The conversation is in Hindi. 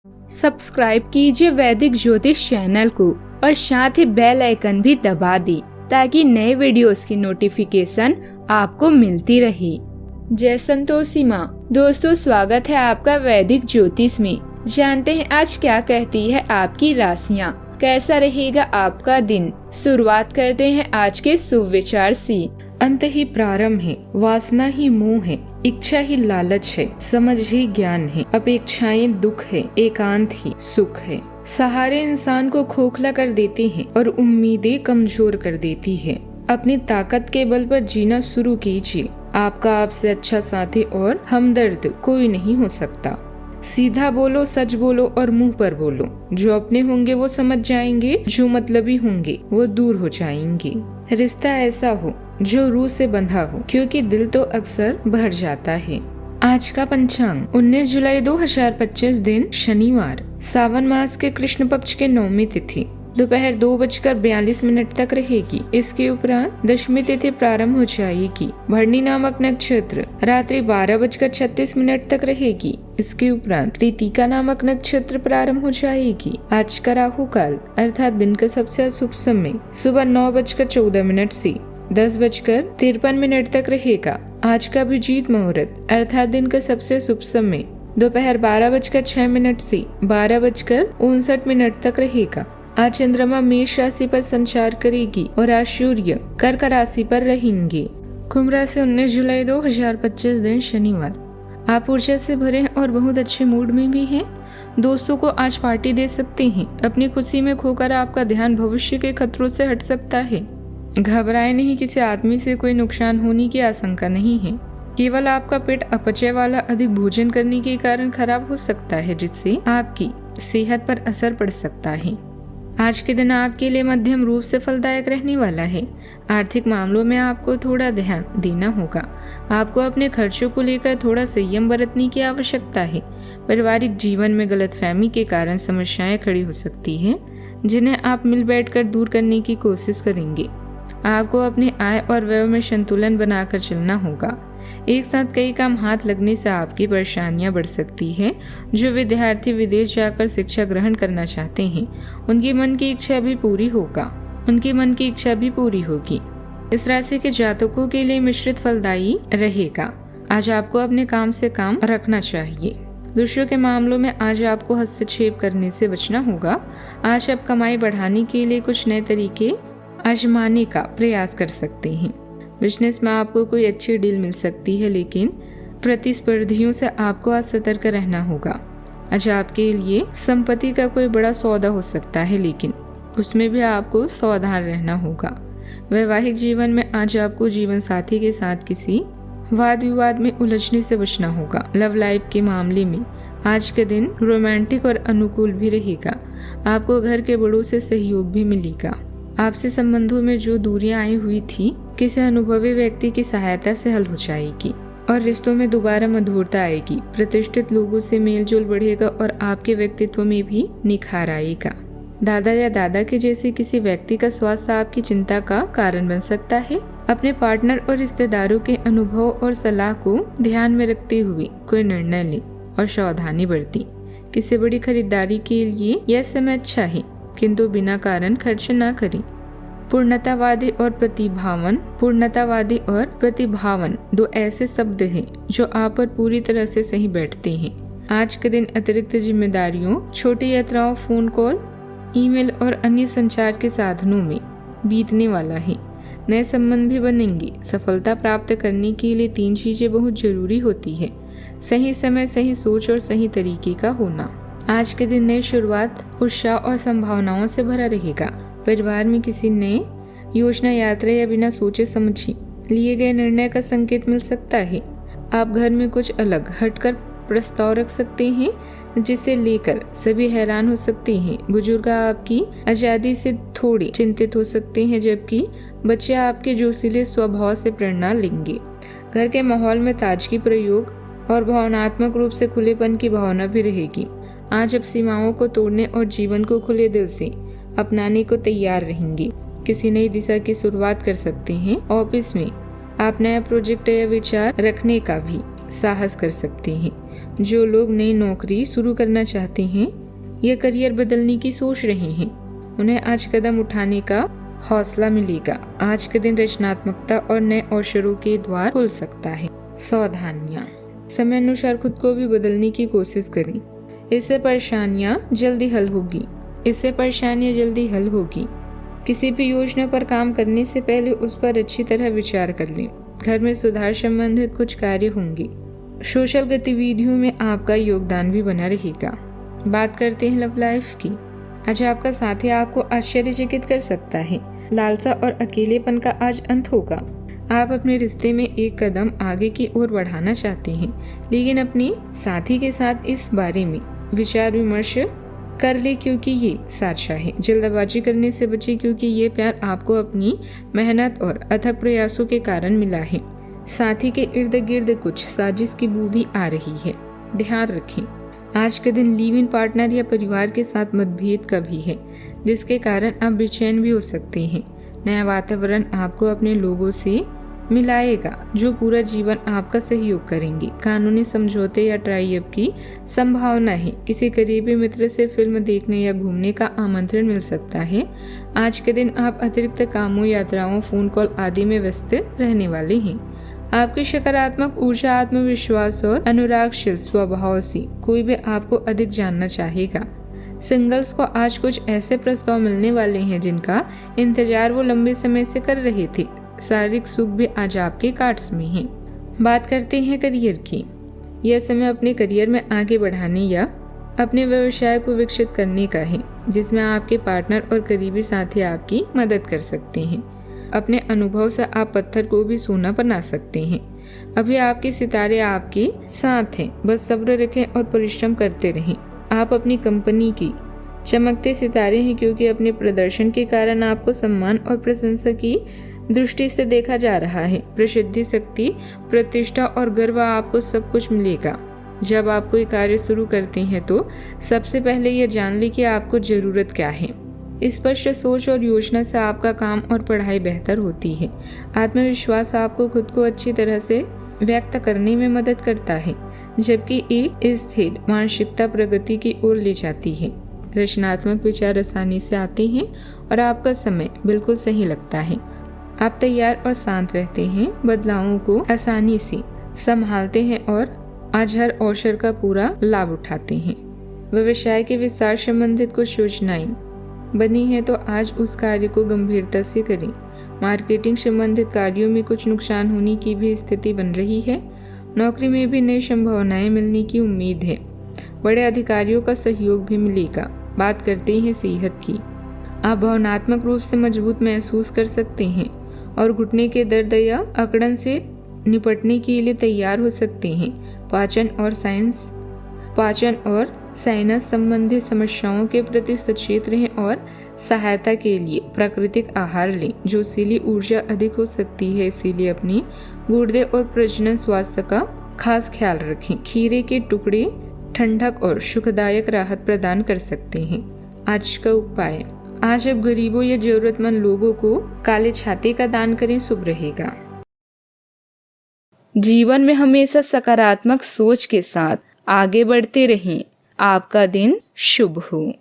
सब्सक्राइब कीजिए वैदिक ज्योतिष चैनल को और साथ ही बेल आइकन भी दबा दी ताकि नए वीडियोस की नोटिफिकेशन आपको मिलती रहे। जय संतोषी माँ। दोस्तों, स्वागत है आपका वैदिक ज्योतिष में। जानते हैं आज क्या कहती है आपकी राशियाँ, कैसा रहेगा आपका दिन। शुरुआत करते हैं आज के शुभ विचार से। अंत ही प्रारंभ है, वासना ही मोह है, इच्छा ही लालच है, समझ ही ज्ञान है, अपेक्षाएं दुख है, एकांत ही सुख है। सहारे इंसान को खोखला कर देते हैं और उम्मीदें कमजोर कर देती है। अपनी ताकत के बल पर जीना शुरू कीजिए। आपका आपसे अच्छा साथी और हमदर्द कोई नहीं हो सकता। सीधा बोलो, सच बोलो और मुंह पर बोलो। जो अपने होंगे वो समझ जाएंगे, जो मतलबी होंगे वो दूर हो जाएंगे। रिश्ता ऐसा हो जो रूह से बंधा हो, क्योंकि दिल तो अक्सर भर जाता है। आज का पंचांग 19 जुलाई 2025 दिन शनिवार, सावन मास के कृष्ण पक्ष के 9वीं तिथि दोपहर 2:42 तक रहेगी। इसके उपरांत दशमी तिथि प्रारंभ हो जाएगी। भरणी नामक नक्षत्र रात्रि 12:36 तक रहेगी। इसके उपरांत कृतिका नामक नक्षत्र प्रारंभ हो जाएगी। आज का राहु काल अर्थात दिन का सबसे अशुभ समय सुबह 9:14 से 10:53 तक रहेगा। आज का अभिजीत मुहूर्त अर्थात दिन का सबसे शुभ समय दोपहर 12:06 से 12:59 तक रहेगा। आज चंद्रमा मेष राशि पर संचार करेगी और आज सूर्य कर्क राशि पर रहेंगे। कुंभ राशि 19 जुलाई 2025 दिन शनिवार। आप ऊर्जा से भरे हैं और बहुत अच्छे मूड में भी हैं। दोस्तों को आज पार्टी दे सकते हैं। अपनी खुशी में खोकर आपका ध्यान भविष्य के खतरों से हट सकता है। घबराए नहीं, किसी आदमी से कोई नुकसान होने की आशंका नहीं है। केवल आपका पेट अपचय वाला अधिक भोजन करने के कारण खराब हो सकता है, जिससे आपकी सेहत पर असर पड़ सकता है। आज के दिन आपके लिए मध्यम रूप से फलदायक रहने वाला है। आर्थिक मामलों में आपको थोड़ा ध्यान देना होगा। आपको अपने खर्चों को लेकर थोड़ा संयम बरतने की आवश्यकता है। पारिवारिक जीवन में गलतफहमी के कारण समस्याएं खड़ी हो सकती हैं, जिन्हें आप मिल बैठकर दूर करने की कोशिश करेंगे। आपको अपने आय और व्यय में संतुलन बनाकर चलना होगा। एक साथ कई काम हाथ लगने से आपकी परेशानियां बढ़ सकती है। जो विद्यार्थी विदेश जाकर शिक्षा ग्रहण करना चाहते हैं, उनकी मन की इच्छा भी पूरी होगी। इस राशि के जातकों के लिए मिश्रित फलदायी रहेगा। आज आपको अपने काम से काम रखना चाहिए। दूसरों के मामलों में आज आपको हस्तक्षेप करने से बचना होगा। आज आप कमाई बढ़ाने के लिए कुछ नए तरीके आजमाने का प्रयास कर सकते हैं। बिजनेस में आपको कोई अच्छी डील मिल सकती है, लेकिन प्रतिस्पर्धियों से आपको आज सतर्क रहना होगा। आज आपके लिए संपत्ति का कोई बड़ा सौदा हो सकता है, लेकिन उसमें भी आपको सावधान रहना होगा। वैवाहिक जीवन में आज आपको जीवन साथी के साथ किसी वाद विवाद में उलझने से बचना होगा। लव लाइफ के मामले में आज के दिन रोमांटिक और अनुकूल भी रहेगा। आपको घर के बड़ों से सहयोग भी मिलेगा। आपसे संबंधों में जो दूरियां आई हुई थी, किसी अनुभवी व्यक्ति की सहायता से हल हो जाएगी और रिश्तों में दोबारा मधुरता आएगी। प्रतिष्ठित लोगों से मेलजोल बढ़ेगा और आपके व्यक्तित्व में भी निखार आएगा। दादा या दादा के जैसे किसी व्यक्ति का स्वास्थ्य आपकी चिंता का कारण बन सकता है। अपने पार्टनर और रिश्तेदारों के अनुभव और सलाह को ध्यान में रखते हुए कोई निर्णय लें और सावधानी बरतें। किसी बड़ी खरीदारी के लिए यह समय अच्छा है, किंतु बिना कारण खर्च न करें। पूर्णतावादी और प्रतिभावन दो ऐसे शब्द हैं जो आप पर पूरी तरह से सही बैठते हैं। आज के दिन अतिरिक्त जिम्मेदारियों, छोटी यात्राओं, फोन कॉल, ईमेल और अन्य संचार के साधनों में बीतने वाला है। नए संबंध भी बनेंगे। सफलता प्राप्त करने के लिए 3 चीजें बहुत जरूरी होती है: सही समय, सही सोच और सही तरीके का होना। आज के दिन नई शुरुआत उत्साह और संभावनाओं से भरा रहेगा। परिवार में किसी नए योजना, यात्रा या बिना सोचे समझे लिए गए निर्णय का संकेत मिल सकता है। आप घर में कुछ अलग हटकर प्रस्ताव रख सकते हैं, जिसे लेकर सभी हैरान हो सकते हैं। बुजुर्ग आपकी आजादी से थोड़े चिंतित हो सकते हैं, जबकि बच्चे आपके जोशीले स्वभाव से प्रेरणा लेंगे। घर के माहौल में ताजगी, प्रयोग और भावनात्मक रूप से खुलेपन की भावना भी रहेगी। आज आप सीमाओं को तोड़ने और जीवन को खुले दिल से अपनाने को तैयार रहेंगे। किसी नई दिशा की शुरुआत कर सकते हैं। ऑफिस में आप नया प्रोजेक्ट या विचार रखने का भी साहस कर सकते हैं। जो लोग नई नौकरी शुरू करना चाहते हैं या करियर बदलने की सोच रहे हैं, उन्हें आज कदम उठाने का हौसला मिलेगा। आज के दिन रचनात्मकता और नए अवसरों के द्वार खुल सकता है। सावधानियां, समय अनुसार खुद को भी बदलने की कोशिश करें। इससे परेशानियां जल्दी हल होगी। किसी भी योजना पर काम करने से पहले उस पर अच्छी तरह विचार कर लें। घर में सुधार संबंधित कुछ कार्य होंगे। सोशल गतिविधियों में आपका योगदान भी बना रहेगा। बात करते हैं लव लाइफ की। आज आपका साथी आपको आश्चर्यचकित कर सकता है। लालसा और अकेलेपन का आज अंत होगा। आप अपने रिश्ते में एक कदम आगे की ओर बढ़ाना चाहते हैं, लेकिन अपने साथी के साथ इस बारे में विचार विमर्श कर ले, क्योंकि ये साझा है। जल्दबाजी करने से बचे, क्योंकि ये प्यार आपको अपनी मेहनत और अथक प्रयासों के कारण मिला है। साथी के इर्द गिर्द कुछ साजिश की बू भी आ रही है, ध्यान रखें। आज के दिन लिव इन पार्टनर या परिवार के साथ मतभेद का भी है, जिसके कारण आप बेचैन भी हो सकते हैं। नया वातावरण आपको अपने लोगों से मिलाएगा, जो पूरा जीवन आपका सहयोग करेंगे। कानूनी समझौते या ट्राई अप की संभावना है। किसी करीबी मित्र से फिल्म देखने या घूमने का आमंत्रण मिल सकता है। आज के दिन आप अतिरिक्त कामों, यात्राओं, फोन कॉल आदि में व्यस्त रहने वाले हैं। आपकी सकारात्मक ऊर्जा, आत्मविश्वास और अनुरागशील स्वभाव से कोई भी आपको अधिक जानना चाहेगा। सिंगल्स को आज कुछ ऐसे प्रस्ताव मिलने वाले हैं जिनका इंतजार वो लंबे समय से कर रहे थे। शारीरिक सुख भी आज आपके कार्ड्स में है। बात करते हैं करियर की। यह समय अपने करियर में आगे बढ़ाने या अपने व्यवसाय को विकसित करने का है, जिसमें आपके पार्टनर और करीबी साथी आपकी मदद कर सकते हैं। अपने अनुभव से आप पत्थर को भी सोना बना सकते हैं। अभी आपके सितारे आपके साथ हैं, बस सब्र रखें और परिश्रम करते रहें। आप अपनी कंपनी की चमकते सितारे हैं, क्योंकि अपने प्रदर्शन के कारण आपको सम्मान और प्रशंसा की दृष्टि से देखा जा रहा है। प्रसिद्धि, शक्ति, प्रतिष्ठा और गर्व आपको सब कुछ मिलेगा। जब आप कोई कार्य शुरू करते हैं तो सबसे पहले यह जान लें कि आपको जरूरत क्या है। स्पष्ट सोच और योजना से आपका काम और पढ़ाई बेहतर होती है। आत्मविश्वास आपको खुद को अच्छी तरह से व्यक्त करने में मदद करता है, जबकि एक स्थिर मानसिकता प्रगति की ओर ले जाती है। रचनात्मक विचार आसानी से आते हैं और आपका समय बिल्कुल सही लगता है। आप तैयार और शांत रहते हैं, बदलावों को आसानी से संभालते हैं और आज हर अवसर का पूरा लाभ उठाते हैं। व्यवसाय के विस्तार संबंधित कुछ योजनाएं बनी है तो आज उस कार्य को गंभीरता से करें। मार्केटिंग संबंधित कार्यों में कुछ नुकसान होने की भी स्थिति बन रही है। नौकरी में भी नई संभावनाएं मिलने की उम्मीद है। बड़े अधिकारियों का सहयोग भी मिलेगा। बात करते हैं सेहत की। आप भावनात्मक रूप से मजबूत महसूस कर सकते हैं और घुटने के दर्द या अकड़न से निपटने के लिए तैयार हो सकते हैं। पाचन और साइनस संबंधित समस्याओं के प्रति सचेत रहें और सहायता के लिए प्राकृतिक आहार लें, जो सीली ऊर्जा अधिक हो सकती है। इसीलिए अपनी गुर्दे और प्रजनन स्वास्थ्य का खास ख्याल रखें। खीरे के टुकड़े ठंडक और सुखदायक राहत प्रदान कर सकते हैं। आज का उपाय, आज अब गरीबों या जरूरतमंद लोगों को काले छाते का दान करें, शुभ रहेगा। जीवन में हमेशा सकारात्मक सोच के साथ आगे बढ़ते रहें। आपका दिन शुभ हो।